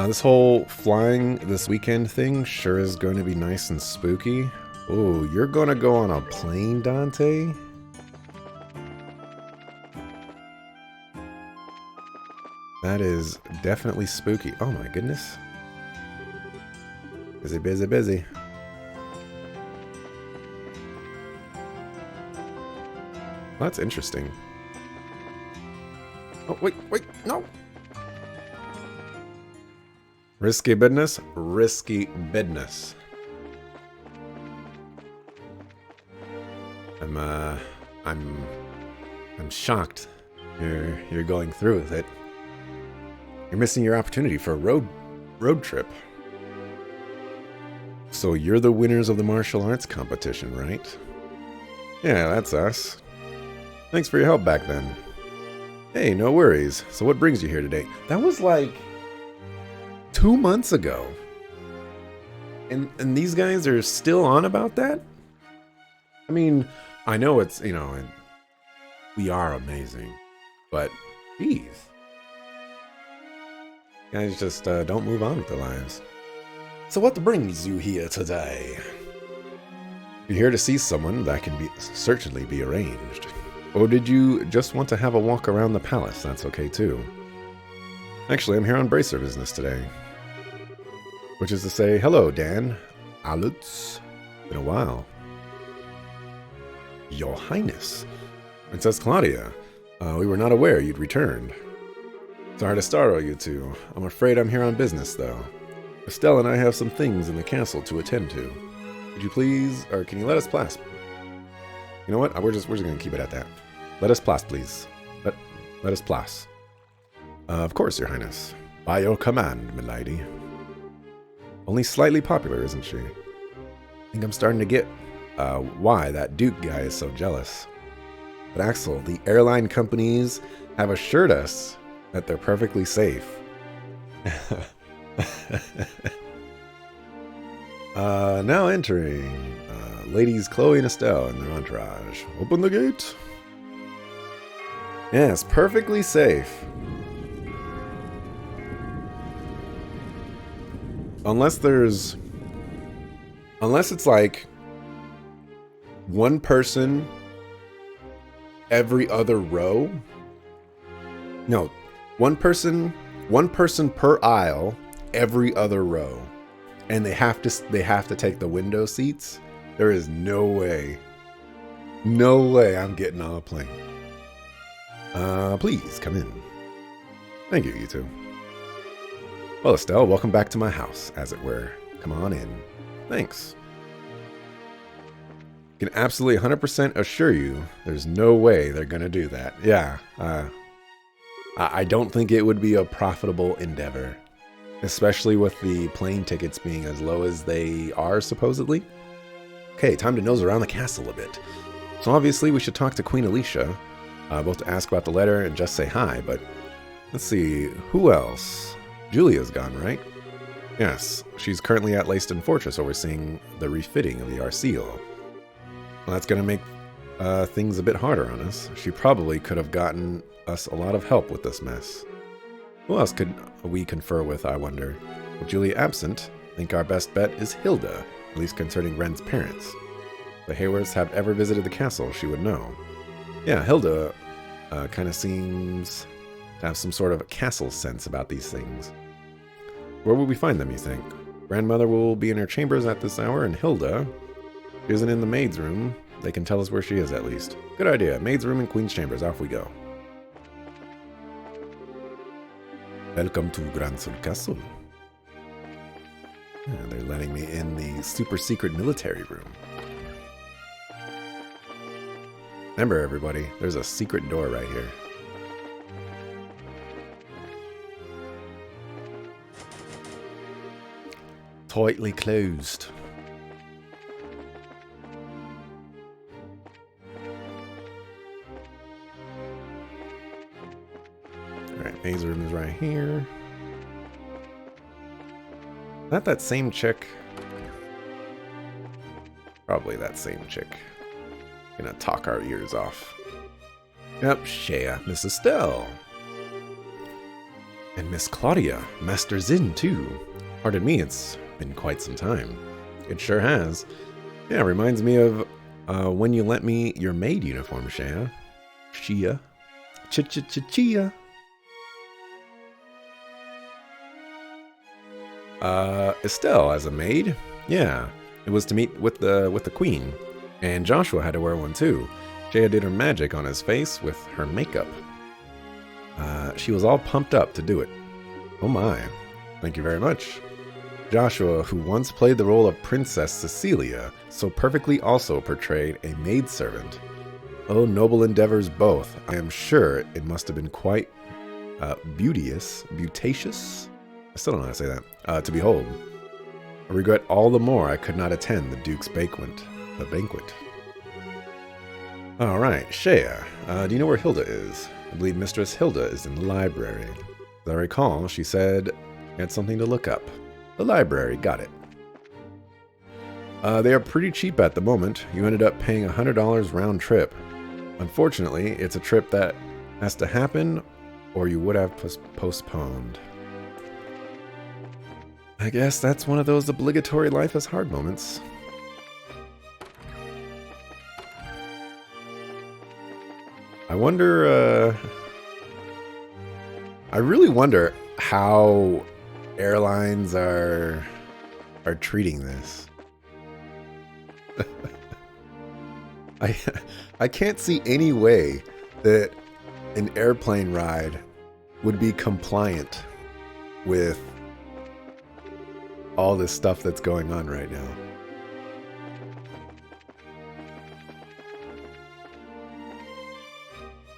This whole flying this weekend thing sure is going to be nice and spooky. Oh, you're gonna go on a plane, Dante? That is definitely spooky. Oh my goodness. Busy, busy, busy. Well, that's interesting. Oh, wait, no! Risky business, risky business. I'm shocked. You're going through with it. You're missing your opportunity for a road trip. So you're the winners of the martial arts competition, right? Yeah, that's us. Thanks for your help back then. Hey, no worries. So what brings you here today? That was like 2 months ago. And these guys are still on about that? I mean, I know it's, you know, we are amazing. But, geez. Guys just don't move on with their lives. So what brings you here today? You're here to see someone that can certainly be arranged. Or did you just want to have a walk around the palace? That's okay too. Actually, I'm here on bracer business today. Which is to say, hello, Dan. Alutz. Been a while. Your Highness. Princess Claudia. We were not aware you'd returned. Sorry to startle you two. I'm afraid I'm here on business, though. Estelle and I have some things in the castle to attend to. Would you please, or can you let us pass? You know what? We're just gonna keep it at that. Let us pass, please. Let us pass. Of course, Your Highness. By your command, milady. Only slightly popular, isn't she? I think I'm starting to get why that Duke guy is so jealous. But Axel, the airline companies have assured us that they're perfectly safe. Now entering ladies Chloe and Estelle and their entourage. Open the gate. Yes, perfectly safe. Unless it's like one person every other row. No, one person per aisle every other row. And they have to take the window seats. There is no way I'm getting on a plane. Please come in. Thank you, you two. Well, Estelle, welcome back to my house, as it were. Come on in. Thanks. Can absolutely 100% assure you there's no way they're gonna do that. Yeah, I don't think it would be a profitable endeavor. Especially with the plane tickets being as low as they are, supposedly. Okay, time to nose around the castle a bit. So obviously we should talk to Queen Alicia, both to ask about the letter and just say hi, but let's see, who else? Julia's gone, right? Yes, she's currently at Leyston Fortress overseeing the refitting of the Arseal. Well, that's going to make things a bit harder on us. She probably could have gotten us a lot of help with this mess. Who else could we confer with, I wonder? With Julia absent, I think our best bet is Hilda, at least concerning Ren's parents. If the Haywards have ever visited the castle, she would know. Yeah, Hilda kind of seems to have some sort of castle sense about these things. Where will we find them, you think? Grandmother will be in her chambers at this hour, and Hilda isn't in the maid's room. They can tell us where she is, at least. Good idea. Maid's room and Queen's chambers. Off we go. Welcome to Gransul Castle. Yeah, they're letting me in the super secret military room. Remember, everybody, there's a secret door right here. Tightly closed. Alright, maid's room is right here. Not that same chick. Probably that same chick. Gonna talk our ears off. Yep, Shea, Miss Estelle. And Miss Claudia, Master Zin, too. Pardon me, it's been quite some time. It sure has. Yeah, reminds me of when you lent me your maid uniform, Shea. Shea. Ch-ch-ch-chia. Estelle as a maid? Yeah, it was to meet with the queen. And Joshua had to wear one too. Shea did her magic on his face with her makeup. She was all pumped up to do it. Oh my. Thank you very much. Joshua, who once played the role of Princess Cecilia, so perfectly also portrayed a maidservant. Oh, noble endeavors both. I am sure it must have been quite beauteous. I still don't know how to say that. To behold. I regret all the more I could not attend the Duke's banquet. All right, Shea, do you know where Hilda is? I believe Mistress Hilda is in the library. As I recall, she said she had something to look up. The library, got it. They are pretty cheap at the moment. You ended up paying $100 round trip. Unfortunately, it's a trip that has to happen, or you would have postponed. I guess that's one of those obligatory life is hard moments. I wonder, I really wonder how airlines are treating this. I can't see any way that an airplane ride would be compliant with all this stuff that's going on right now.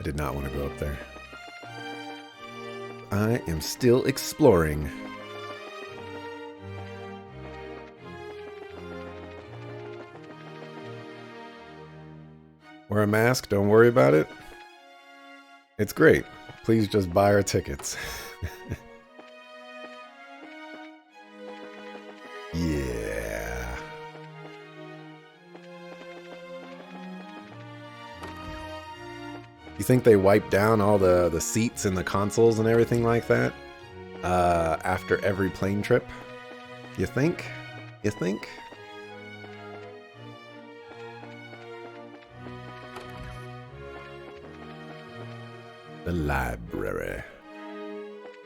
I did not want to go up there. I am still exploring. Wear a mask, don't worry about it. It's great. Please just buy our tickets. Yeah. You think they wipe down all the seats and the consoles and everything like that after every plane trip? You think? You think? The library.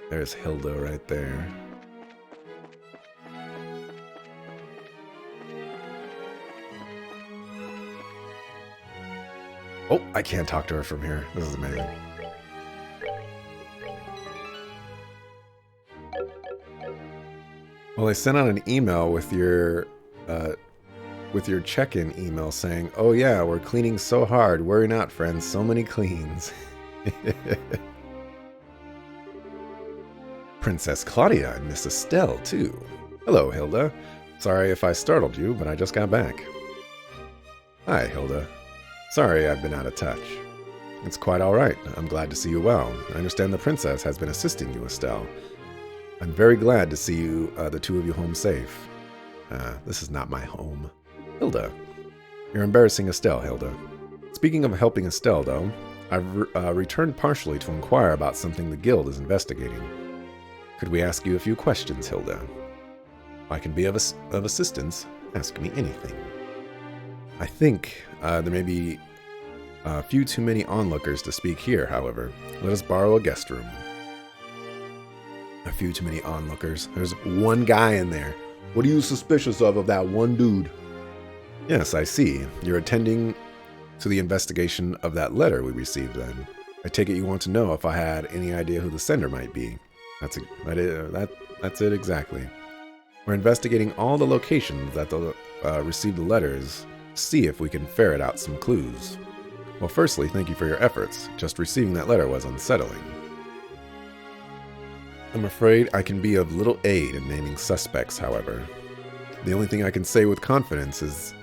There's Hilda right there. Oh, I can't talk to her from here. This is amazing. Well, I sent out an email with your check-in email saying, "Oh yeah, we're cleaning so hard. Worry not, friends. So many cleans." Princess Claudia and Miss Estelle, too. Hello, Hilda. Sorry if I startled you, but I just got back. Hi, Hilda. Sorry I've been out of touch. It's quite all right. I'm glad to see you well. I understand the princess has been assisting you, Estelle. I'm very glad to see you, the two of you, home safe. This is not my home. Hilda. You're embarrassing Estelle, Hilda. Speaking of helping Estelle, though, I've returned partially to inquire about something the guild is investigating. Could we ask you a few questions, Hilda? If I can be of assistance, ask me anything. I think there may be a few too many onlookers to speak here, however. Let us borrow a guest room. A few too many onlookers. There's one guy in there. What are you suspicious of that one dude? Yes, I see. You're attending to the investigation of that letter we received then. I take it you want to know if I had any idea who the sender might be. That's it exactly. We're investigating all the locations that received the letters, see if we can ferret out some clues. Well, firstly, thank you for your efforts. Just receiving that letter was unsettling. I'm afraid I can be of little aid in naming suspects, however. The only thing I can say with confidence is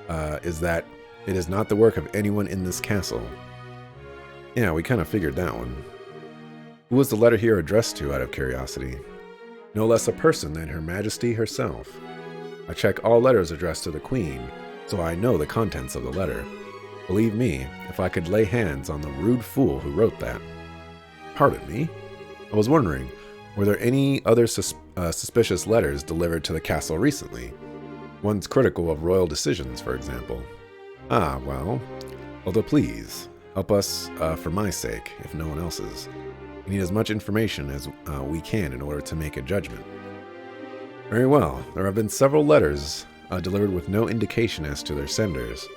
that it is not the work of anyone in this castle. Yeah, we kind of figured that one. Who was the letter here addressed to, out of curiosity? No less a person than Her Majesty herself. I check all letters addressed to the Queen, so I know the contents of the letter. Believe me, if I could lay hands on the rude fool who wrote that. Pardon me? I was wondering, were there any other suspicious letters delivered to the castle recently? Ones critical of royal decisions, for example. Ah, well, although please, help us for my sake, if no one else's. We need as much information as we can in order to make a judgment. Very well, there have been several letters delivered with no indication as to their senders.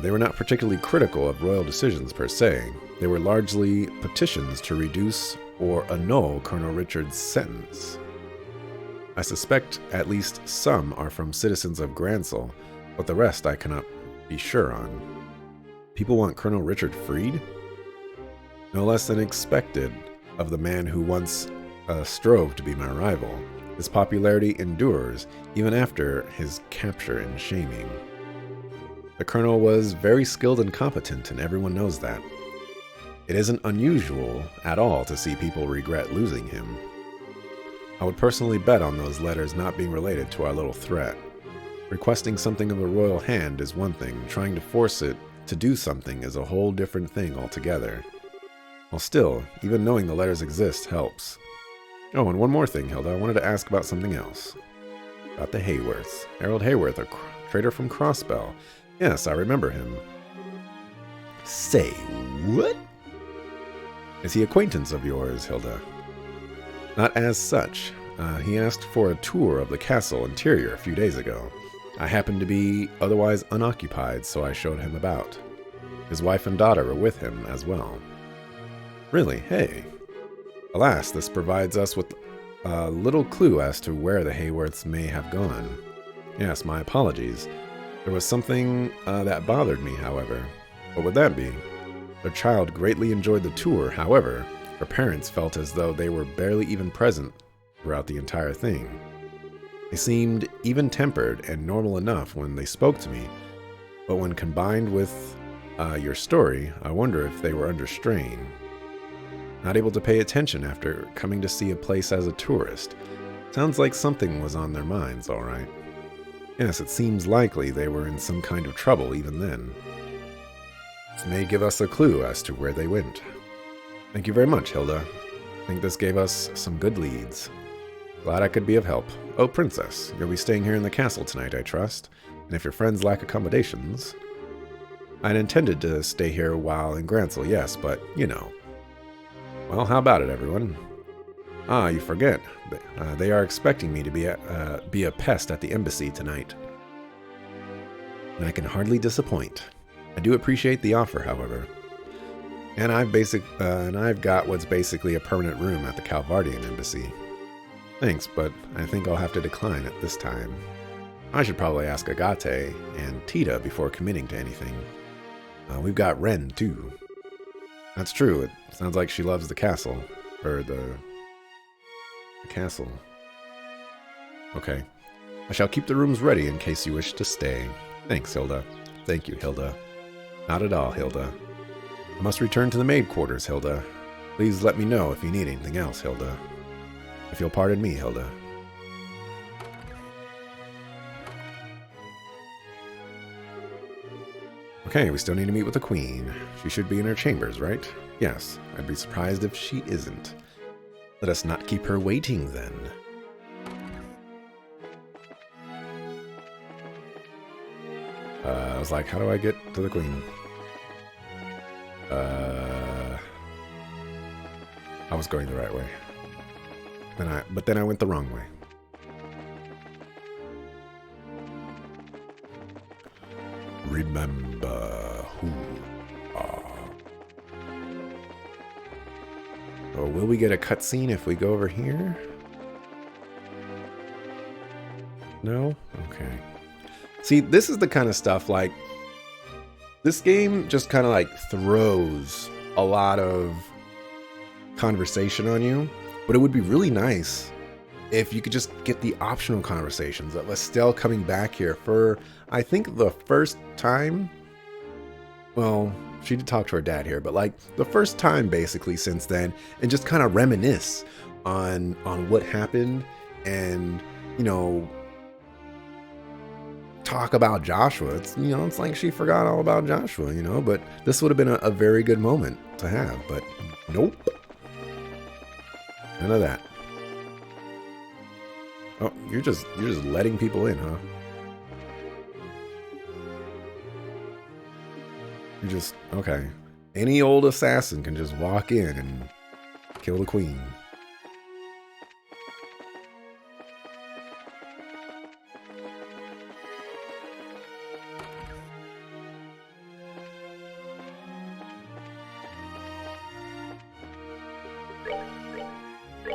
They were not particularly critical of royal decisions per se. They were largely petitions to reduce or annul Colonel Richard's sentence. I suspect at least some are from citizens of Gransel, but the rest I cannot be sure on. People want Colonel Richard freed? No less than expected of the man who once strove to be my rival. His popularity endures even after his capture and shaming. The colonel was very skilled and competent, and everyone knows that. It isn't unusual at all to see people regret losing him. I would personally bet on those letters not being related to our little threat. Requesting something of a royal hand is one thing, trying to force it to do something is a whole different thing altogether. Well, still, even knowing the letters exist helps. Oh, and one more thing, Hilda. I wanted to ask about something else. About the Hayworths. Harold Hayworth, a trader from Crossbell. Yes, I remember him. Say what? Is he acquaintance of yours, Hilda? Not as such. He asked for a tour of the castle interior a few days ago. I happened to be otherwise unoccupied, so I showed him about. His wife and daughter were with him as well. Really? Hey. Alas, this provides us with a little clue as to where the Hayworths may have gone. Yes, my apologies. There was something that bothered me, however. What would that be? Their child greatly enjoyed the tour, however, her parents felt as though they were barely even present throughout the entire thing. They seemed even-tempered and normal enough when they spoke to me, but when combined with your story, I wonder if they were under strain. Not able to pay attention after coming to see a place as a tourist. Sounds like something was on their minds, all right. Yes, it seems likely they were in some kind of trouble even then. This may give us a clue as to where they went. Thank you very much, Hilda. I think this gave us some good leads. Glad I could be of help. Oh, Princess, you'll be staying here in the castle tonight, I trust. And if your friends lack accommodations... I'd intended to stay here while in Gransel, yes, but, you know. Well, how about it, everyone? Ah, you forget. They are expecting me to be a pest at the embassy tonight. And I can hardly disappoint. I do appreciate the offer, however. And I've got what's basically a permanent room at the Calvardian embassy. Thanks, but I think I'll have to decline at this time. I should probably ask Agate and Tita before committing to anything. We've got Ren, too. That's true. It sounds like she loves the castle. Or the castle. Okay. I shall keep the rooms ready in case you wish to stay. Thanks, Hilda. Thank you, Hilda. Not at all, Hilda. I must return to the maid quarters, Hilda. Please let me know if you need anything else, Hilda. If you'll pardon me, Hilda. Okay, we still need to meet with the Queen. She should be in her chambers, right? Yes, I'd be surprised if she isn't. Let us not keep her waiting, then. I was like, how do I get to the Queen? I was going the right way. But then I went the wrong way. Remember who you are. So will we get a cutscene if we go over here? No? Okay. See, this is the kind of stuff, like, this game just kind of, like, throws a lot of conversation on you, but it would be really nice if you could just get the optional conversations of Estelle coming back here for, I think, the first time. Well, she did talk to her dad here, but like the first time basically since then, and just kind of reminisce on what happened, and, you know, talk about Joshua. It's like she forgot all about Joshua, but this would have been a very good moment to have, but nope. None of that. Oh, you're just letting people in, huh? Okay. Any old assassin can just walk in and kill the queen.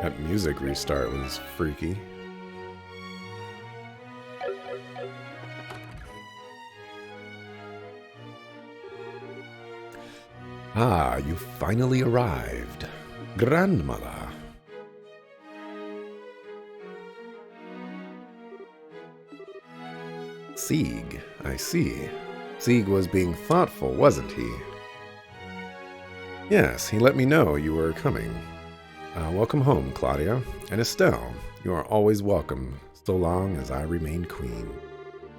That music restart was freaky. Ah, you finally arrived. Grandmother. Sieg, I see. Sieg was being thoughtful, wasn't he? Yes, he let me know you were coming. Welcome home, Claudia. And Estelle, you are always welcome, so long as I remain queen.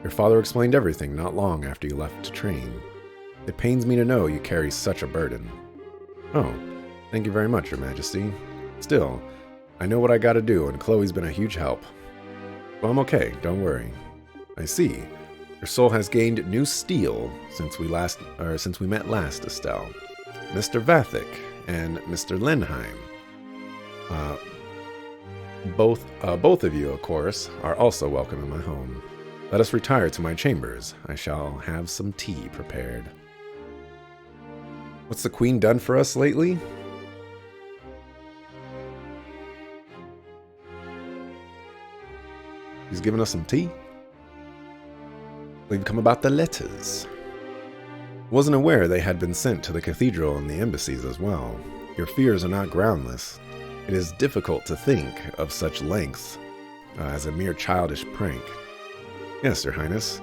Your father explained everything not long after you left to train. It pains me to know you carry such a burden. Oh, thank you very much, Your Majesty. Still, I know what I gotta do, and Chloe's been a huge help. Well, I'm okay, don't worry. I see. Your soul has gained new steel since we met last, Estelle. Mr. Vathic and Mr. Lenheim. Both of you, of course, are also welcome in my home. Let us retire to my chambers. I shall have some tea prepared. What's the queen done for us lately? He's given us some tea. We've come about the letters. Wasn't aware they had been sent to the cathedral and the embassies as well. Your fears are not groundless. It is difficult to think of such lengths as a mere childish prank. Yes, Your Highness.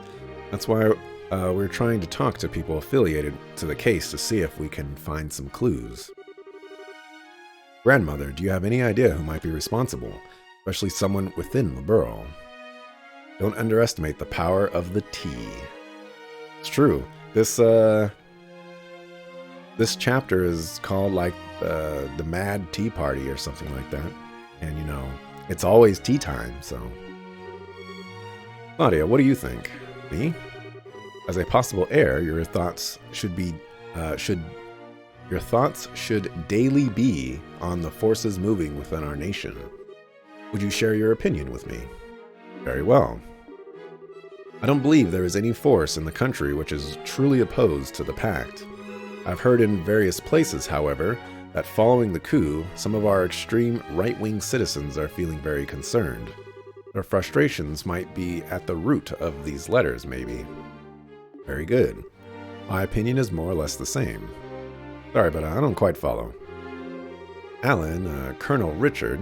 That's why we're trying to talk to people affiliated to the case to see if we can find some clues. Grandmother, do you have any idea who might be responsible, especially someone within the borough? Don't underestimate the power of the tea. It's true. This chapter is called like the Mad Tea Party or something like that. And it's always tea time, so. Claudia, what do you think? Me? As a possible heir, your thoughts should daily be on the forces moving within our nation. Would you share your opinion with me? Very well. I don't believe there is any force in the country which is truly opposed to the pact. I've heard in various places, however, that following the coup, some of our extreme right-wing citizens are feeling very concerned. Their frustrations might be at the root of these letters, maybe. Very good. My opinion is more or less the same. Sorry, but I don't quite follow. Alan, Colonel Richard,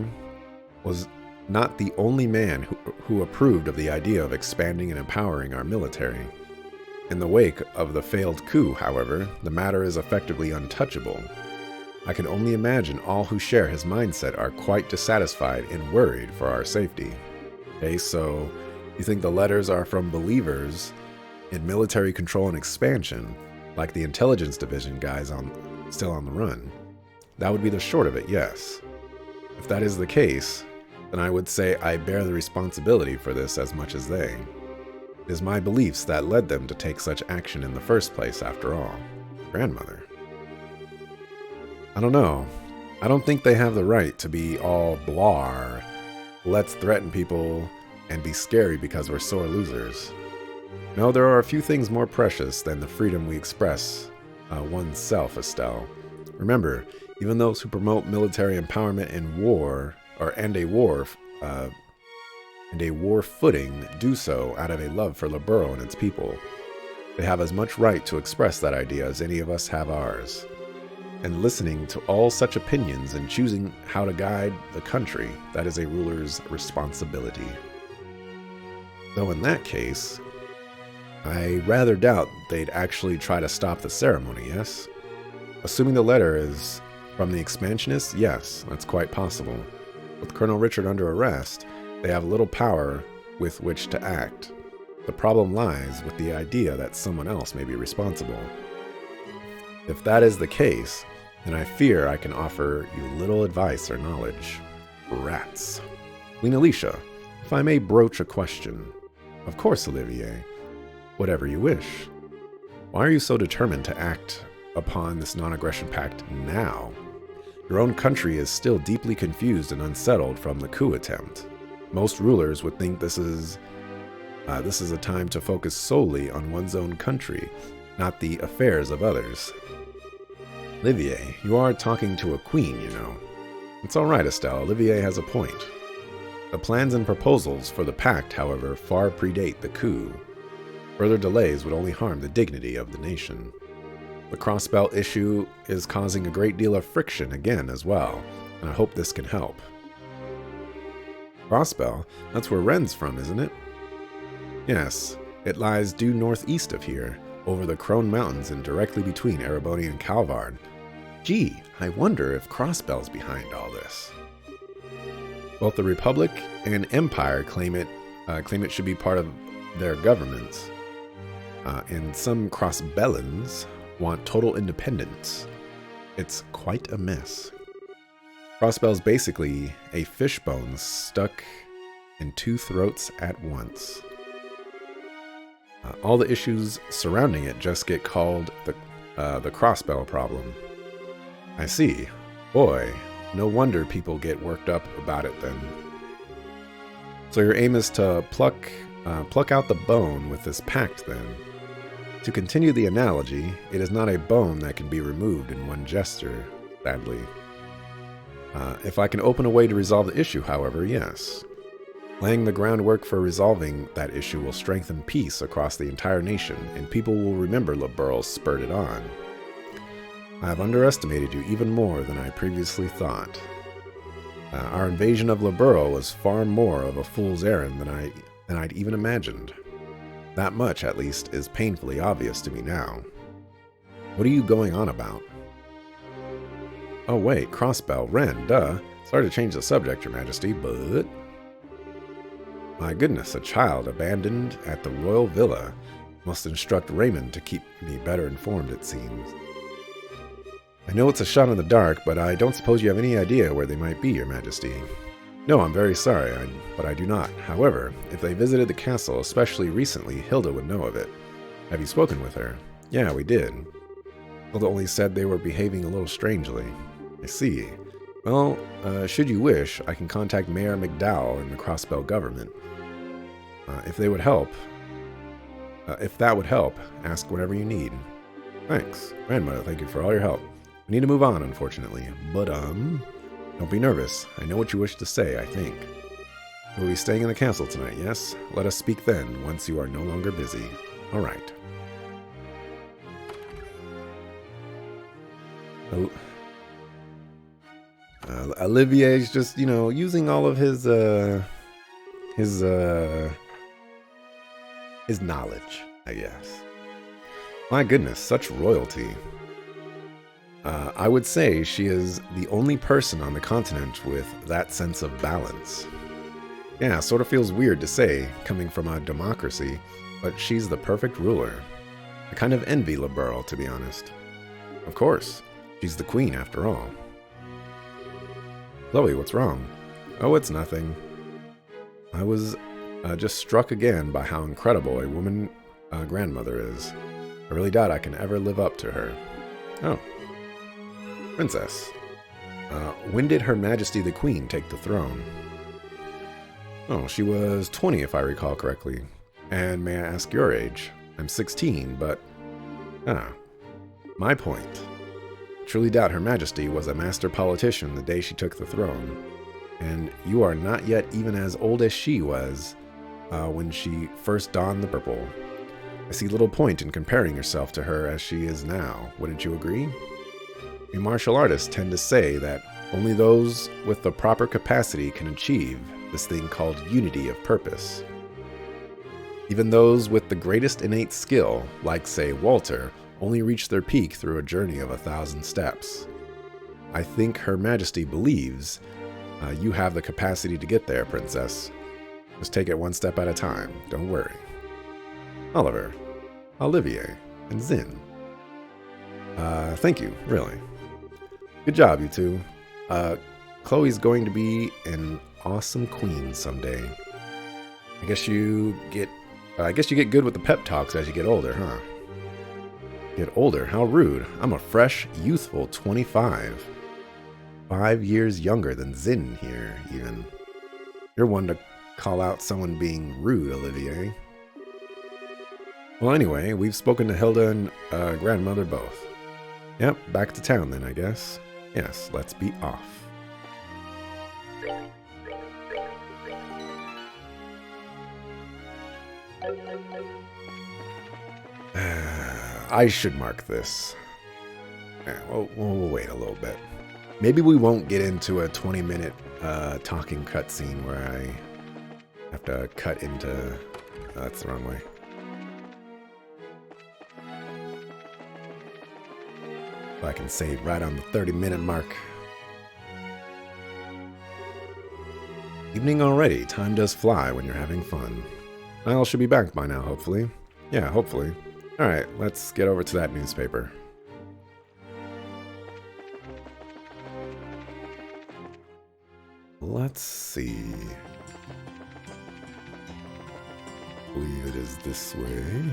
was not the only man who approved of the idea of expanding and empowering our military. In the wake of the failed coup, however, the matter is effectively untouchable. I can only imagine all who share his mindset are quite dissatisfied and worried for our safety. Okay, so you think the letters are from believers in military control and expansion, like the intelligence division guys still on the run? That would be the short of it, yes. If that is the case, then I would say I bear the responsibility for this as much as they. It is my beliefs that led them to take such action in the first place, after all. Grandmother. I don't know. I don't think they have the right to be all blah. Let's threaten people and be scary because we're sore losers. No, there are a few things more precious than the freedom we express oneself, Estelle. Remember, even those who promote military empowerment and a war footing do so out of a love for the borough and its people. They have as much right to express that idea as any of us have ours. And listening to all such opinions and choosing how to guide the country, that is a ruler's responsibility. Though in that case, I rather doubt they'd actually try to stop the ceremony, yes? Assuming the letter is from the expansionists, yes, that's quite possible. With Colonel Richard under arrest, they have little power with which to act. The problem lies with the idea that someone else may be responsible. If that is the case, then I fear I can offer you little advice or knowledge. Rats. Queen Alicia, if I may broach a question. Of course, Olivier. Whatever you wish. Why are you so determined to act upon this non-aggression pact now? Your own country is still deeply confused and unsettled from the coup attempt. Most rulers would think this is a time to focus solely on one's own country, not the affairs of others. Olivier, you are talking to a queen, you know. It's all right, Estelle. Olivier has a point. The plans and proposals for the pact, however, far predate the coup. Further delays would only harm the dignity of the nation. The Crossbell issue is causing a great deal of friction again as well, and I hope this can help. Crossbell? That's where Ren's from, isn't it? Yes, it lies due northeast of here, over the Crone Mountains and directly between Erebony and Calvard. Gee, I wonder if Crossbell's behind all this. Both the Republic and Empire claim it should be part of their governments, and some Crossbellans want total independence. It's quite a mess. Crossbell's basically a fishbone stuck in two throats at once. All the issues surrounding it just get called the Crossbell problem. I see. Boy, no wonder people get worked up about it then. So your aim is to pluck out the bone with this pact then. To continue the analogy, it is not a bone that can be removed in one gesture, sadly. If I can open a way to resolve the issue, however, yes. Laying the groundwork for resolving that issue will strengthen peace across the entire nation, and people will remember Le Burl spurred it on. I have underestimated you even more than I previously thought. Our invasion of Le Burl was far more of a fool's errand than I'd even imagined. That much, at least, is painfully obvious to me now. What are you going on about? Oh wait, Crossbell, Ren, duh. Sorry to change the subject, Your Majesty, but... My goodness, a child abandoned at the royal villa must instruct Raymond to keep me better informed, it seems. I know it's a shot in the dark, but I don't suppose you have any idea where they might be, Your Majesty. No, I'm very sorry, but I do not. However, if they visited the castle, especially recently, Hilda would know of it. Have you spoken with her? Yeah, we did. Hilda only said they were behaving a little strangely. I see. Well, should you wish, I can contact Mayor McDowell in the Crossbell government. If that would help, ask whatever you need. Thanks. Grandmother, thank you for all your help. We need to move on, unfortunately. But, don't be nervous. I know what you wish to say, I think. You'll be staying in the castle tonight, yes? Let us speak then, once you are no longer busy. All right. Oh. Olivier's just, using all of his knowledge, I guess. My goodness, such royalty. I would say she is the only person on the continent with that sense of balance. Yeah, sort of feels weird to say, coming from a democracy, but she's the perfect ruler. I kind of envy Le Burl, to be honest. Of course, she's the queen after all. Chloe, what's wrong? Oh, it's nothing. I was just struck again by how incredible a woman grandmother is. I really doubt I can ever live up to her. Oh. Princess. When did Her Majesty the Queen take the throne? Oh, she was 20 if I recall correctly. And may I ask your age? I'm 16, but... my point. Truly doubt Her Majesty was a master politician the day she took the throne. And you are not yet even as old as she was when she first donned the purple. I see little point in comparing yourself to her as she is now, wouldn't you agree? We martial artists tend to say that only those with the proper capacity can achieve this thing called unity of purpose. Even those with the greatest innate skill, like, say, Walter, only reach their peak through a journey of 1,000 steps. I think Her Majesty believes you have the capacity to get there, Princess. Just take it one step at a time, don't worry. Oliver, Olivier, and Zin. Thank you, really. Good job, you two. Chloe's going to be an awesome queen someday. I guess you get good with the pep talks as you get older, huh? Get older? How rude. I'm a fresh, youthful 25. 5 years younger than Zin here, even. You're one to call out someone being rude, Olivier. Well, anyway, we've spoken to Hilda and grandmother both. Yep, back to town then, I guess. Yes, let's be off. I should mark this. Yeah, we'll wait a little bit. Maybe we won't get into a 20-minute talking cutscene where I have to cut into... that's the wrong way. I can save right on the 30-minute mark. Evening already. Time does fly when you're having fun. Niall should be back by now, hopefully. Yeah, hopefully. Alright, let's get over to that newspaper. Let's see. I believe it is this way.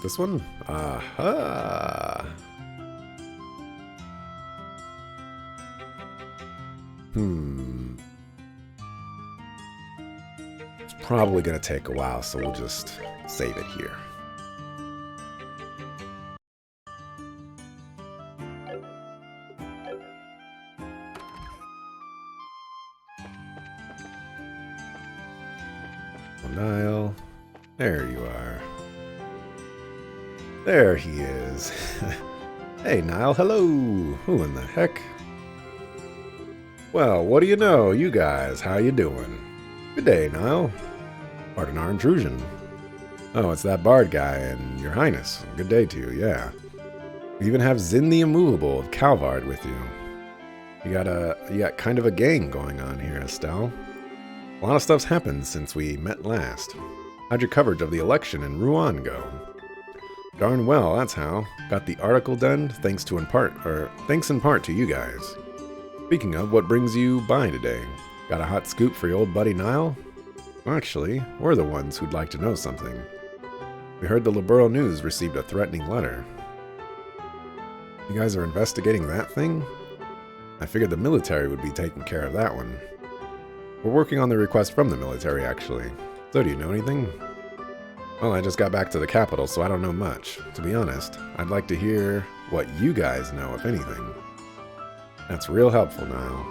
This one? Aha! It's probably gonna take a while, so we'll just save it here. Niall, there you are. There he is. Hey, Niall, hello. Who in the heck? Well, what do you know, you guys? How you doing? Good day, Niall. Pardon our intrusion. Oh, it's that bard guy and your highness. Good day to you, yeah. We even have Zin the Immovable of Calvard with you. You got kind of a gang going on here, Estelle. A lot of stuff's happened since we met last. How'd your coverage of the election in Rouen go? Darn well, that's how. Got the article done, thanks in part to you guys. Speaking of, what brings you by today? Got a hot scoop for your old buddy Niall? Actually, we're the ones who'd like to know something. We heard the Liberal News received a threatening letter. You guys are investigating that thing? I figured the military would be taking care of that one. We're working on the request from the military, actually. So do you know anything? Well, I just got back to the capital, so I don't know much. To be honest, I'd like to hear what you guys know, if anything. That's real helpful, Niall.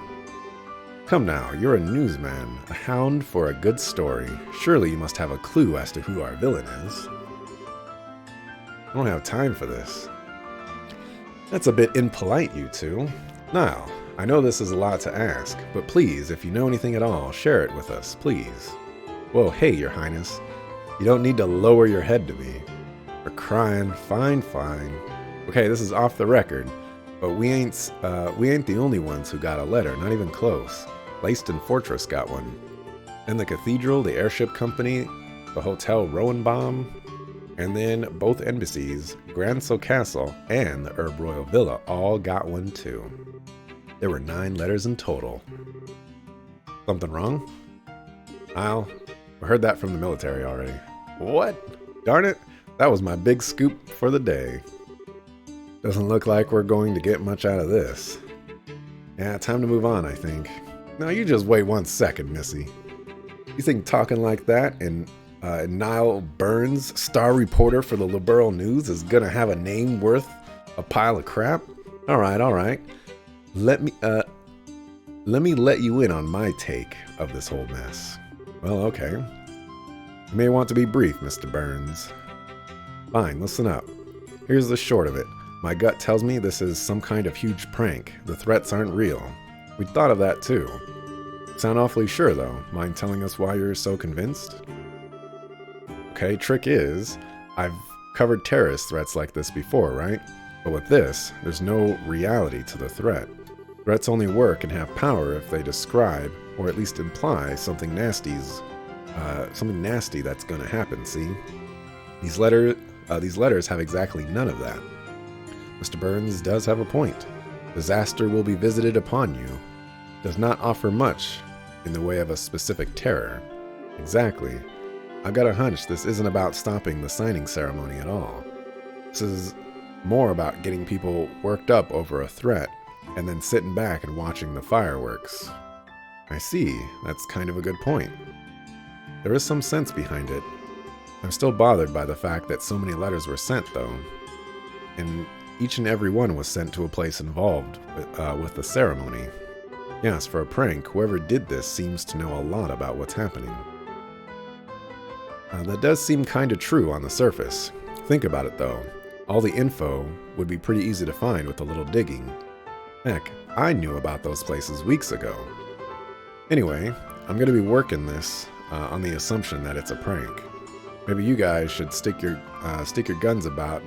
Come now, you're a newsman, a hound for a good story. Surely you must have a clue as to who our villain is. I don't have time for this. That's a bit impolite, you two. Niall, I know this is a lot to ask, but please, if you know anything at all, share it with us, please. Whoa, hey, your highness. You don't need to lower your head to me. We're crying, fine. Okay, this is off the record, but we ain't the only ones who got a letter, not even close. Leiston Fortress got one. And the cathedral, the airship company, the hotel Rowenbaum, and then both embassies, Granso Castle, and the Herb Royal Villa all got one too. There were 9 letters in total. Something wrong? Niall, I heard that from the military already. What? Darn it, that was my big scoop for the day. Doesn't look like we're going to get much out of this. Yeah, time to move on, I think. Now you just wait 1 second, Missy. You think talking like that and Niall Burns, star reporter for the Liberal News, is gonna have a name worth a pile of crap? Alright. Let me let you in on my take of this whole mess. Well, okay. You may want to be brief, Mr. Burns. Fine, listen up. Here's the short of it. My gut tells me this is some kind of huge prank. The threats aren't real. We thought of that too. Sound awfully sure though. Mind telling us why you're so convinced? Okay, trick is, I've covered terrorist threats like this before, right? But with this, there's no reality to the threat. Threats only work and have power if they describe or at least imply something nasty that's gonna happen, see? These letters have exactly none of that. Mr. Burns does have a point. Disaster will be visited upon you. Does not offer much in the way of a specific terror. Exactly. I've got a hunch this isn't about stopping the signing ceremony at all. This is more about getting people worked up over a threat and then sitting back and watching the fireworks. I see. That's kind of a good point. There is some sense behind it. I'm still bothered by the fact that so many letters were sent, though. And each and every one was sent to a place involved with the ceremony. Yes, for a prank, whoever did this seems to know a lot about what's happening. That does seem kind of true on the surface. Think about it, though. All the info would be pretty easy to find with a little digging. Heck, I knew about those places weeks ago. Anyway, I'm going to be working this on the assumption that it's a prank. Maybe you guys should stick your guns about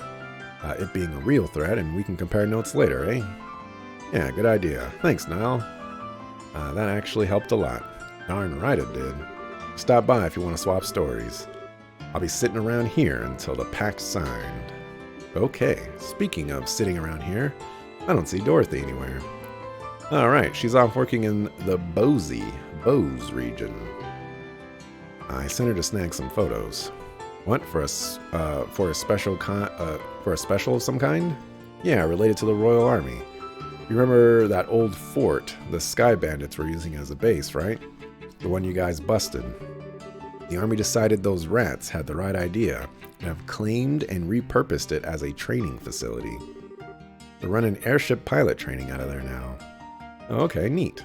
it being a real threat, and we can compare notes later, eh? Yeah, good idea. Thanks, Niall. That actually helped a lot. Darn right it did. Stop by if you want to swap stories. I'll be sitting around here until the pact's signed. Okay, speaking of sitting around here, I don't see Dorothy anywhere. Alright, she's off working in the Bose region. I sent her to snag some photos. What, for a special of some kind? Yeah, related to the Royal Army. You remember that old fort the Sky Bandits were using as a base, right? The one you guys busted. The Army decided those rats had the right idea and have claimed and repurposed it as a training facility. They're running airship pilot training out of there now. Okay, neat.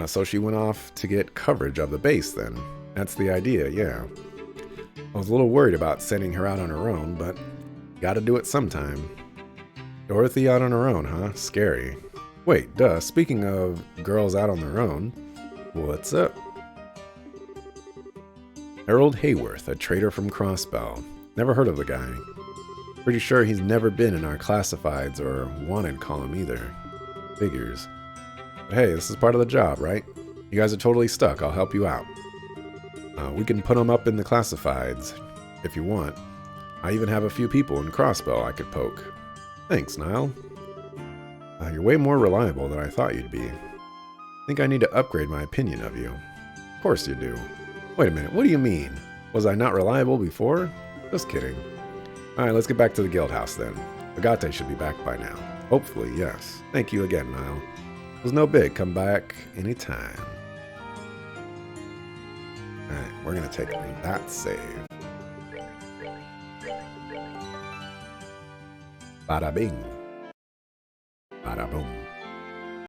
So she went off to get coverage of the base then. That's the idea, yeah. I was a little worried about sending her out on her own, but gotta do it sometime. Dorothy out on her own, huh? Scary. Wait, duh, speaking of girls out on their own, what's up? Harold Hayworth, a trader from Crossbell. Never heard of the guy. Pretty sure he's never been in our classifieds or wanted column either. Figures. But hey, this is part of the job, right? You guys are totally stuck. I'll help you out. We can put them up in the classifieds if you want. I even have a few people in Crossbell I could poke. Thanks, Niall. You're way more reliable than I thought you'd be. I think I need to upgrade my opinion of you. Of course you do. Wait a minute, what do you mean? Was I not reliable before? Just kidding. Alright, let's get back to the guild house then. Agate should be back by now. Hopefully, yes. Thank you again, Niall. It was no big. Come back anytime. Alright, we're going to take that save. Bada bing. Bada boom.